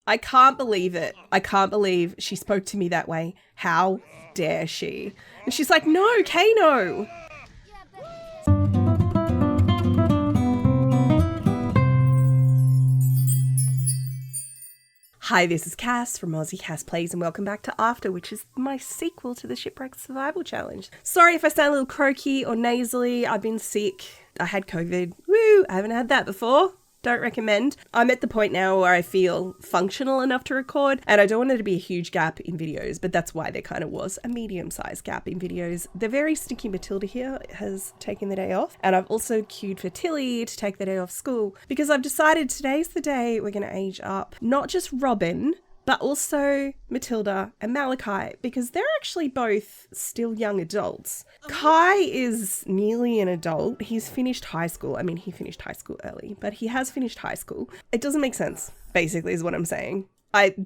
I can't believe it. I can't believe she spoke to me that way. How dare she? And she's like, no, Kano. Hi, this is Cass from Aussie Cass Plays, and welcome back to After, which is my sequel to the Shipwrecked Survival Challenge. Sorry if I sound a little croaky or nasally. I've been sick. I had COVID. Woo! I haven't had that before. Don't recommend. I'm at the point now where I feel functional enough to record, and I don't want there to be a huge gap in videos, but that's why there kind of was a medium-sized gap in videos. The very stinky Matilda here has taken the day off, and I've also queued for Tilly to take the day off school because I've decided today's the day we're going to age up not just Robin, but also Matilda and Malachi, because they're actually both still young adults. Kai is nearly an adult. He's finished high school. I mean, he finished high school early, but he has finished high school. It doesn't make sense, basically, is what I'm saying.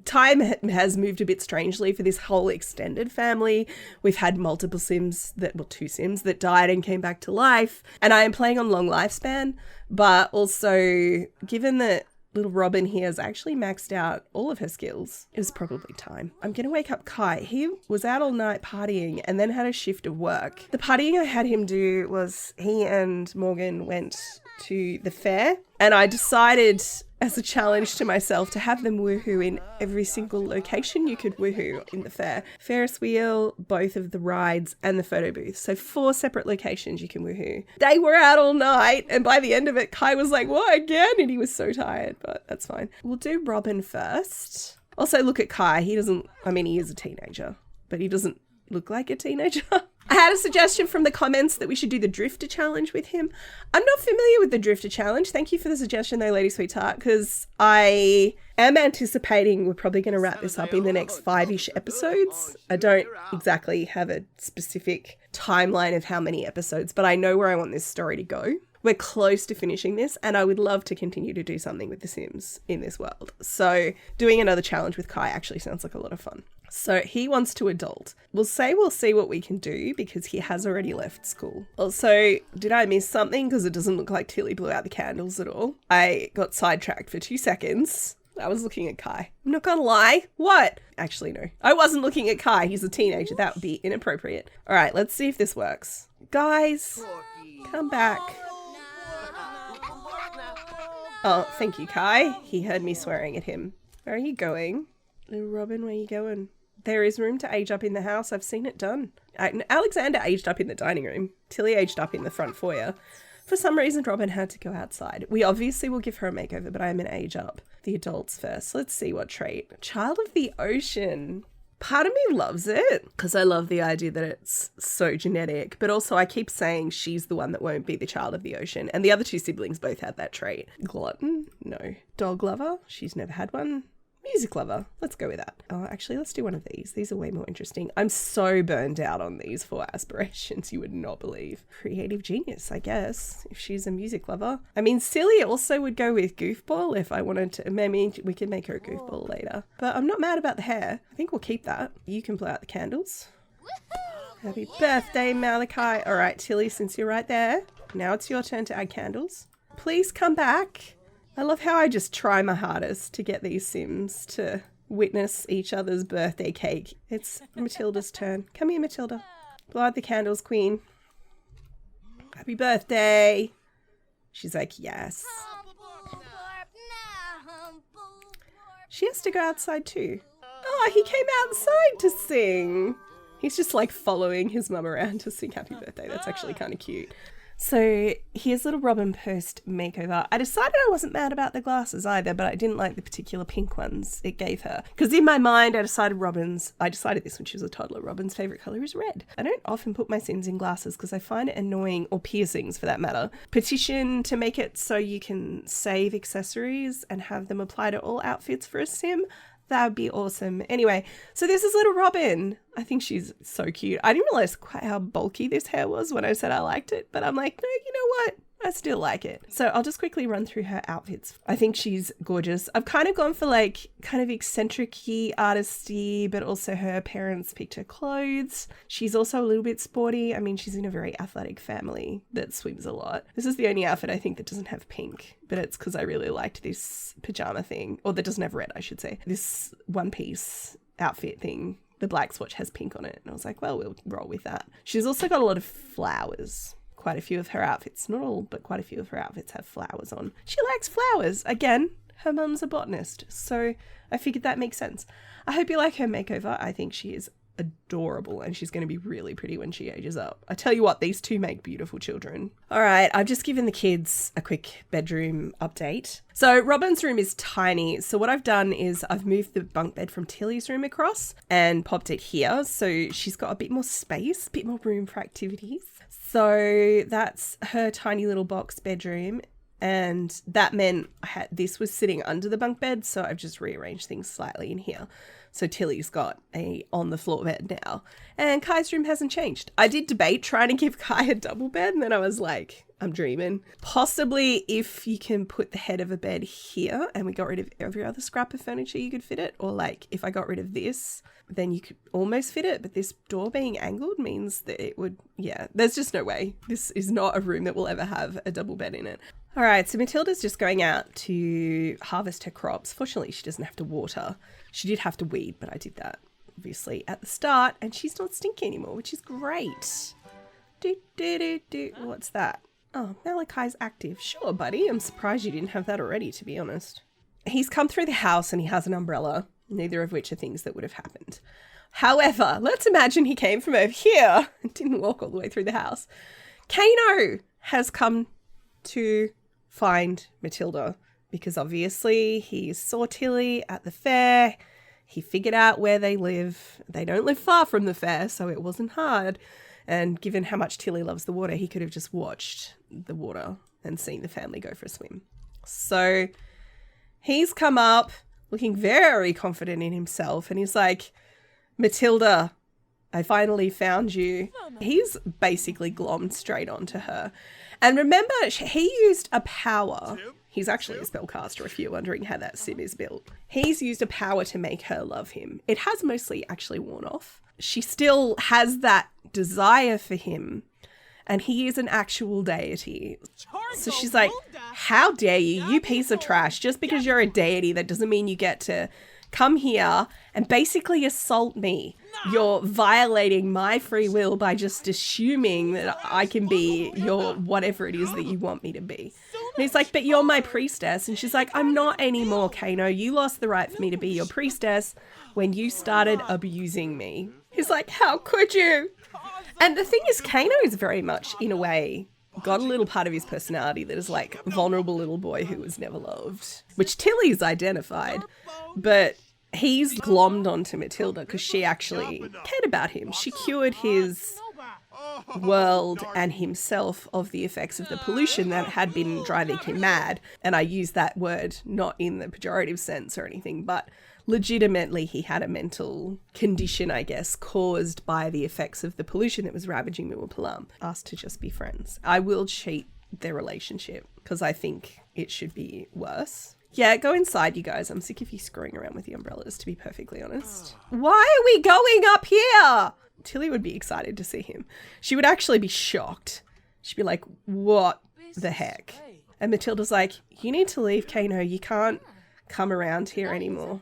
Time has moved a bit strangely for this whole extended family. We've had multiple Sims, two Sims that died and came back to life. And I am playing on long lifespan, but also given that little Robin here has actually maxed out all of her skills, it was probably time. I'm going to wake up Kai. He was out all night partying and then had a shift of work. The partying I had him do was he and Morgan went to the fair, and I decided as a challenge to myself to have them woohoo in every single location you could woohoo in the fair. Ferris wheel, both of the rides, and the photo booth. So 4 separate locations you can woohoo. They were out all night, and by the end of it, Kai was like, what, again? And he was so tired, but that's fine. We'll do Robin first. Also, look at Kai. He is a teenager, but he doesn't look like a teenager. I had a suggestion from the comments that we should do the Drifter Challenge with him. I'm not familiar with the Drifter Challenge. Thank you for the suggestion though, Lady Sweetheart, because I am anticipating we're probably going to wrap this up in the next 5-ish episodes. I don't exactly have a specific timeline of how many episodes, but I know where I want this story to go. We're close to finishing this, and I would love to continue to do something with The Sims in this world. So doing another challenge with Kai actually sounds like a lot of fun. So he wants to adult. We'll see what we can do because he has already left school. Also, did I miss something? Because it doesn't look like Tilly blew out the candles at all. I got sidetracked for 2 seconds. I was looking at Kai. I'm not gonna lie. What? Actually, no. I wasn't looking at Kai. He's a teenager. That would be inappropriate. All right, let's see if this works. Guys, come back. Oh, thank you, Kai. He heard me swearing at him. Where are you going? Little Robin, where are you going? There is room to age up in the house. I've seen it done. Alexander aged up in the dining room. Tilly aged up in the front foyer. For some reason, Robin had to go outside. We obviously will give her a makeover, but I'm an age up. The adults first. Let's see what trait. Child of the ocean. Part of me loves it because I love the idea that it's so genetic, but also I keep saying she's the one that won't be the child of the ocean. And the other 2 siblings both have that trait. Glutton? No. Dog lover? She's never had one. Music lover. Let's go with that. Oh, actually, let's do one of these. These are way more interesting. I'm so burned out on these 4 aspirations, you would not believe. Creative genius, I guess, if she's a music lover. I mean, silly also would go with goofball if I wanted to. Maybe we can make her a goofball later. But I'm not mad about the hair. I think we'll keep that. You can blow out the candles. Happy birthday, Malachi. All right, Tilly, since you're right there, now it's your turn to add candles. Please come back. I love how I just try my hardest to get these Sims to witness each other's birthday cake. It's Matilda's turn. Come here, Matilda. Blow out the candles, Queen. Happy birthday. She's like, yes. She has to go outside too. Oh, he came outside to sing. He's just like following his mum around to sing happy birthday. That's actually kind of cute. So here's little Robin post makeover. I decided I wasn't mad about the glasses either, but I didn't like the particular pink ones it gave her. Because in my mind, I decided this when she was a toddler. Robin's favourite colour is red. I don't often put my Sims in glasses because I find it annoying, or piercings for that matter. Petition to make it so you can save accessories and have them apply to all outfits for a Sim. That would be awesome. Anyway, so this is little Robin. I think she's so cute. I didn't realize quite how bulky this hair was when I said I liked it, but I'm like, no, you know what? I still like it. So I'll just quickly run through her outfits. I think she's gorgeous. I've kind of gone for like kind of eccentric-y, artisty, but also her parents picked her clothes. She's also a little bit sporty. I mean, she's in a very athletic family that swims a lot. This is the only outfit I think that doesn't have pink, but it's because I really liked this pajama thing, or that doesn't have red, I should say. This one-piece outfit thing. The black swatch has pink on it. And I was like, well, we'll roll with that. She's also got a lot of flowers. Quite a few of her outfits, not all, but quite a few of her outfits have flowers on. She likes flowers. Again, her mum's a botanist, so I figured that makes sense. I hope you like her makeover. I think she is adorable and she's going to be really pretty when she ages up. I tell you what, these two make beautiful children. All right, I've just given the kids a quick bedroom update. So Robin's room is tiny. So what I've done is I've moved the bunk bed from Tilly's room across and popped it here. So she's got a bit more space, a bit more room for activities. So that's her tiny little box bedroom. And that meant this was sitting under the bunk bed. So I've just rearranged things slightly in here. So Tilly's got a on the floor bed now. And Kai's room hasn't changed. I did debate trying to give Kai a double bed. And then I was like, I'm dreaming. Possibly if you can put the head of a bed here and we got rid of every other scrap of furniture, you could fit it. Or like if I got rid of this, then you could almost fit it. But this door being angled means that it would, yeah, there's just no way. This is not a room that will ever have a double bed in it. All right, so Matilda's just going out to harvest her crops. Fortunately, she doesn't have to water. She did have to weed, but I did that obviously at the start. And she's not stinky anymore, which is great. What's that? Oh, Malachi's active. Sure, buddy. I'm surprised you didn't have that already, to be honest. He's come through the house and he has an umbrella, neither of which are things that would have happened. However, let's imagine he came from over here and didn't walk all the way through the house. Kano has come to find Matilda because obviously he saw Tilly at the fair. He figured out where they live. They don't live far from the fair, so it wasn't hard. And given how much Tilly loves the water, he could have just watched the water and seen the family go for a swim. So he's come up looking very confident in himself and he's like, Matilda, I finally found you. He's basically glommed straight onto her. And remember, he used a power. He's actually a spellcaster if you're wondering how that sim is built. He's used a power to make her love him. It has mostly actually worn off. She still has that desire for him. And he is an actual deity. So she's like, how dare you, you piece of trash. Just because you're a deity, that doesn't mean you get to come here and basically assault me. You're violating my free will by just assuming that I can be your whatever it is that you want me to be. And he's like, but you're my priestess. And she's like, I'm not anymore, Kano. You lost the right for me to be your priestess when you started abusing me. He's like, how could you? And the thing is, Kano is very much, in a way, got a little part of his personality that is like vulnerable little boy who was never loved, which Tilly's identified, but he's glommed onto Matilda because she actually cared about him. She cured his world and himself of the effects of the pollution that had been driving him mad. And I use that word not in the pejorative sense or anything, but legitimately he had a mental condition, I guess, caused by the effects of the pollution that was ravaging Muapalam. Asked to just be friends. I will cheat their relationship because I think it should be worse. Yeah, go inside, you guys. I'm sick of you screwing around with the umbrellas, to be perfectly honest. Why are we going up here? Tilly would be excited to see him. She would actually be shocked. She'd be like, what the heck? And Matilda's like, you need to leave, Kano. You can't come around here anymore.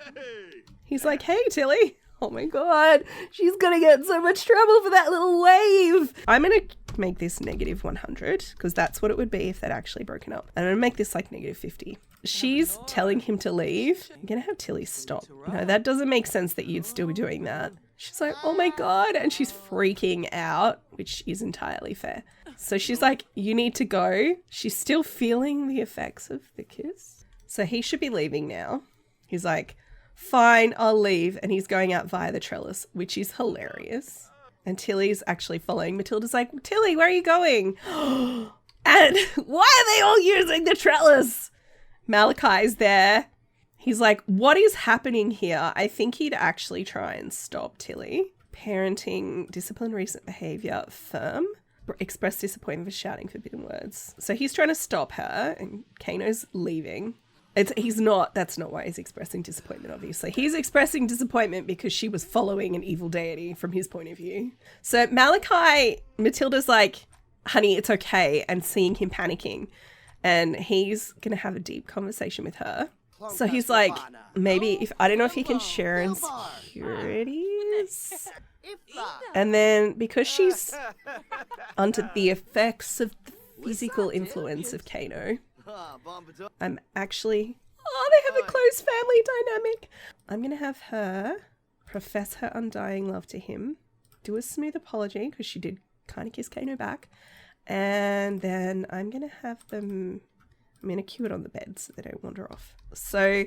He's like, hey, Tilly. Oh my God, she's gonna get so much trouble for that little wave. I'm gonna make this negative 100 because that's what it would be if they'd actually broken up. And I'm gonna make this like negative 50. She's telling him to leave. I'm gonna have Tilly stop. No, that doesn't make sense that you'd still be doing that. She's like, oh my God. And she's freaking out, which is entirely fair. So she's like, you need to go. She's still feeling the effects of the kiss. So he should be leaving now. He's like, fine, I'll leave. And he's going out via the trellis, which is hilarious. And Tilly's actually following. Matilda's like, Tilly, where are you going? And why are they all using the trellis? Malachi's there. He's like, what is happening here? I think he'd actually try and stop Tilly. Parenting, discipline, recent behavior, firm. expressed disappointment for shouting forbidden words. So he's trying to stop her, and Kano's leaving. That's not why he's expressing disappointment, obviously. He's expressing disappointment because she was following an evil deity from his point of view. So Matilda's like, honey, it's okay, and seeing him panicking. And he's going to have a deep conversation with her. So he's like, I don't know if he can share insecurities. And then because she's under the effects of the physical influence of Kano, they have a close family dynamic. I'm going to have her profess her undying love to him, do a smooth apology, because she did kind of kiss Kano back. And then I'm going to cue it on the bed so they don't wander off. So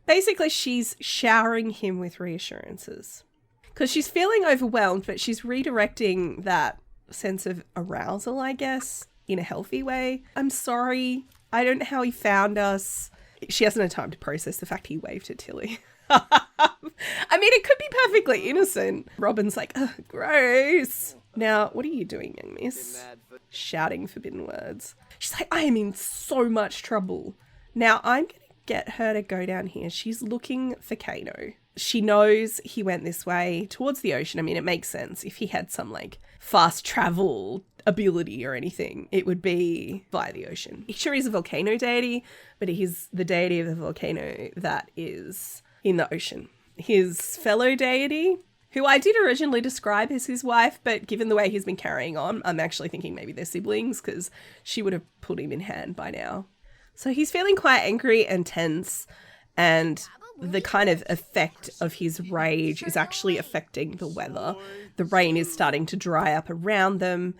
basically she's showering him with reassurances because she's feeling overwhelmed, but she's redirecting that sense of arousal, I guess, in a healthy way. I'm sorry. I don't know how he found us. She hasn't had time to process the fact he waved at Tilly. I mean, it could be perfectly innocent. Robin's like, ugh, gross. Now, what are you doing, young miss? Shouting forbidden words. She's like, I am in so much trouble. Now, I'm going to get her to go down here. She's looking for Kano. She knows he went this way towards the ocean. I mean, it makes sense. If he had some, fast travel ability or anything, it would be via the ocean. Sure, he's a volcano deity, but he's the deity of the volcano that is in the ocean. His fellow deity, who I did originally describe as his wife, but given the way he's been carrying on, I'm actually thinking maybe they're siblings because she would have put him in hand by now. So he's feeling quite angry and tense, and the kind of effect of his rage is actually affecting the weather. The rain is starting to dry up around them,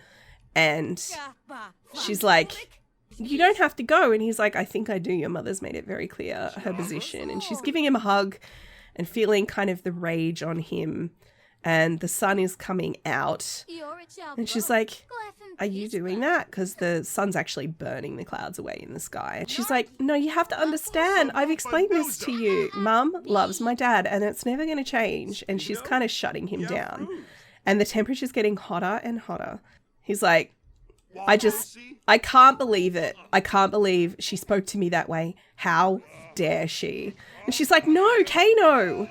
and she's like, you don't have to go. And he's like, I think I do. Your mother's made it very clear, her position. And she's giving him a hug and feeling kind of the rage on him. And the sun is coming out. And she's like, are you doing that? Because the sun's actually burning the clouds away in the sky. And she's like, no, you have to understand. I've explained this to you. Mum loves my dad and it's never going to change. And she's kind of shutting him down. And the temperature's getting hotter and hotter. He's like, I can't believe it. I can't believe she spoke to me that way. How dare she? And she's like, no, Kano.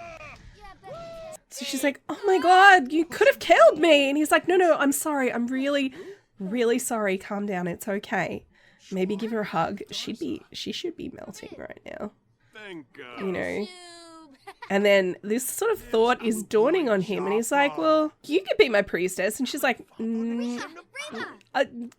So she's like, oh my God, you could have killed me. And he's like, no, I'm sorry. I'm really, really sorry. Calm down. It's okay. Maybe give her a hug. She should be melting right now. You know? And then this sort of thought is dawning on him. And he's like, well, you could be my priestess. And she's like,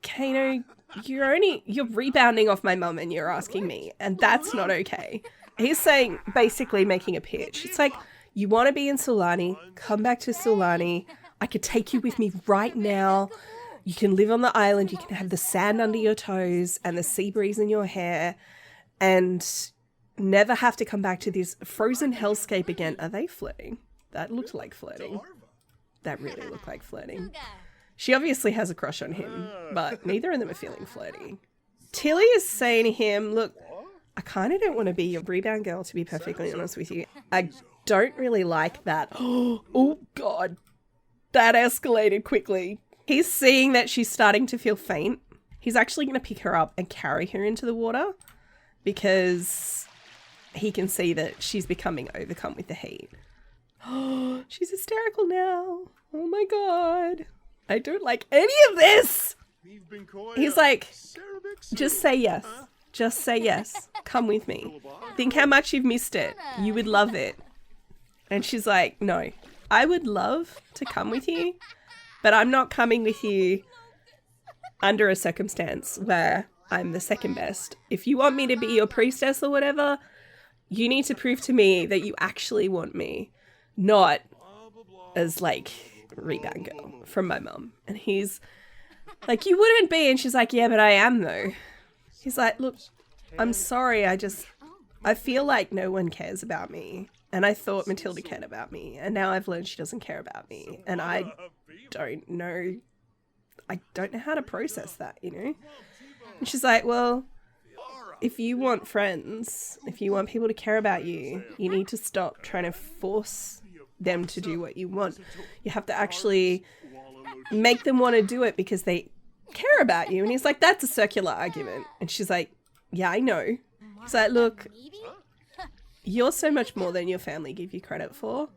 Kano, you're rebounding off my mum and you're asking me. And that's not okay. He's saying, basically making a pitch. It's like, you want to be in Sulani, come back to Sulani. I could take you with me right now. You can live on the island. You can have the sand under your toes and the sea breeze in your hair and never have to come back to this frozen hellscape again. Are they flirting? That looked like flirting. That really looked like flirting. She obviously has a crush on him, but neither of them are feeling flirty. Tilly is saying to him, look, I kind of don't want to be your rebound girl, to be perfectly honest with you. I don't really like that. Oh God, that escalated quickly. He's seeing that she's starting to feel faint. He's actually going to pick her up and carry her into the water because he can see that she's becoming overcome with the heat. Oh, she's hysterical now. Oh my God. I don't like any of this. He's like, just say yes. Just say yes. Come with me. Think how much you've missed it. You would love it. And she's like, no, I would love to come with you, but I'm not coming with you under a circumstance where I'm the second best. If you want me to be your priestess or whatever, you need to prove to me that you actually want me, not as rebound girl from my mum. And he's like, you wouldn't be. And she's like, yeah, but I am though. He's like, look, I'm sorry. I feel like no one cares about me. And I thought Matilda cared about me. And now I've learned she doesn't care about me. And I don't know how to process that, you know? And she's like, well, if you want friends, if you want people to care about you, you need to stop trying to force them to do what you want. You have to actually make them want to do it because they care about you. And he's like, that's a circular argument. And she's like, yeah, I know. He's like, look, you're so much more than your family give you credit for.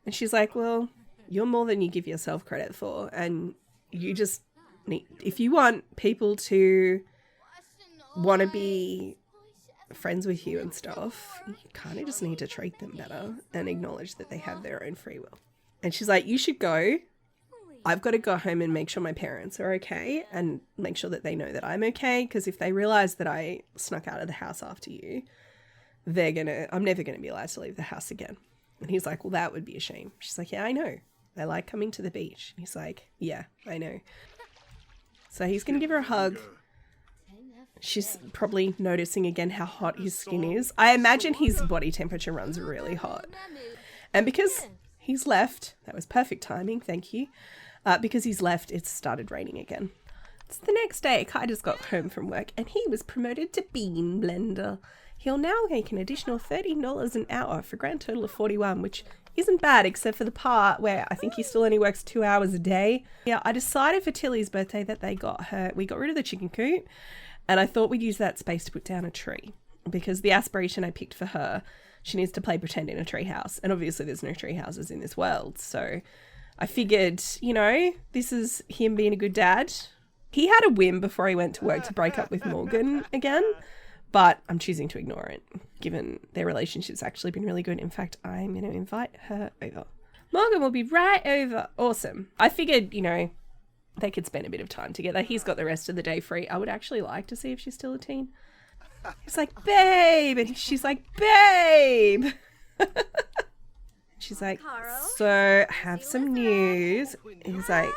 And she's like, well, you're more than you give yourself credit for. And you just need, if you want people to want to be friends with you and stuff, you kind of just need to treat them better and acknowledge that they have their own free will. And she's like, you should go. I've got to go home and make sure my parents are okay and make sure that they know that I'm okay. Because if they realize that I snuck out of the house after you, I'm never going to be allowed to leave the house again. And he's like, well, that would be a shame. She's like, yeah, I know. I like coming to the beach. He's like, yeah, I know. So he's going to give her a hug. She's probably noticing again how hot his skin is. I imagine his body temperature runs really hot. And because he's left, that was perfect timing, thank you. Because he's left, it's started raining again. It's the next day. Kai just got home from work and he was promoted to bean blender. He'll now make an additional $13 an hour for a grand total of 41, which isn't bad except for the part where I think he still only works 2 hours a day. Yeah, I decided for Tilly's birthday that we got rid of the chicken coop. And I thought we'd use that space to put down a tree because the aspiration I picked for her, she needs to play pretend in a tree house. And obviously there's no tree houses in this world. So I figured, you know, this is him being a good dad. He had a whim before he went to work to break up with Morgan again, but I'm choosing to ignore it given their relationship's actually been really good. In fact, I'm going to invite her over. Morgan will be right over. Awesome. I figured, you know, they could spend a bit of time together. He's got the rest of the day free. I would actually like to see if she's still a teen. He's like, babe. And she's like, babe. She's like, so I have some news. He's like,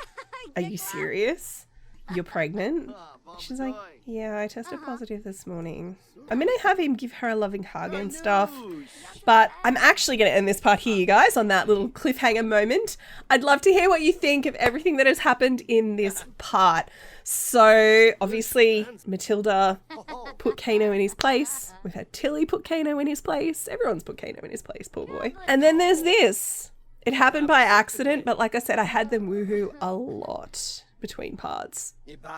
are you serious? You're pregnant? She's like, yeah, I tested positive this morning. I'm going to have him give her a loving hug and stuff. But I'm actually going to end this part here, you guys, on that little cliffhanger moment. I'd love to hear what you think of everything that has happened in this part. So, obviously, Matilda put Kano in his place. We've had Tilly put Kano in his place. Everyone's put Kano in his place, poor boy. And then there's this. It happened by accident, but like I said, I had them woohoo a lot between parts.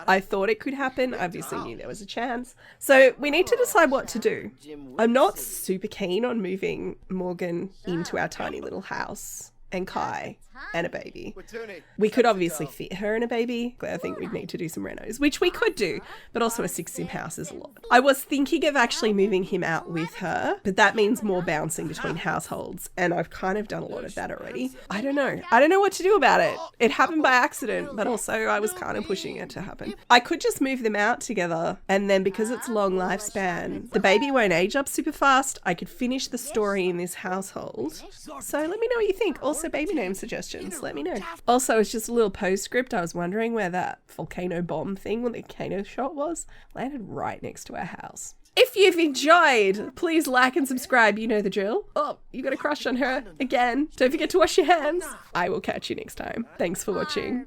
I thought it could happen. I obviously knew there was a chance. So we need to decide what to do. I'm not super keen on moving Morgan into our tiny little house and Kai and a baby. We could obviously fit her in a baby. I think we'd need to do some renos, which we could do, but also a 6-sim house is a lot. I was thinking of actually moving him out with her, but that means more bouncing between households, and I've kind of done a lot of that already. I don't know. I don't know what to do about it. It happened by accident, but also I was kind of pushing it to happen. I could just move them out together, and then because it's long lifespan, the baby won't age up super fast. I could finish the story in this household. So let me know what you think. Also, baby name suggestions. Let me know. Also, it's just a little postscript. I was wondering where that volcano bomb thing when the volcano shot was. Landed right next to our house. If you've enjoyed, please like and subscribe. You know the drill. Oh, you got a crush on her again. Don't forget to wash your hands. I will catch you next time. Thanks for watching.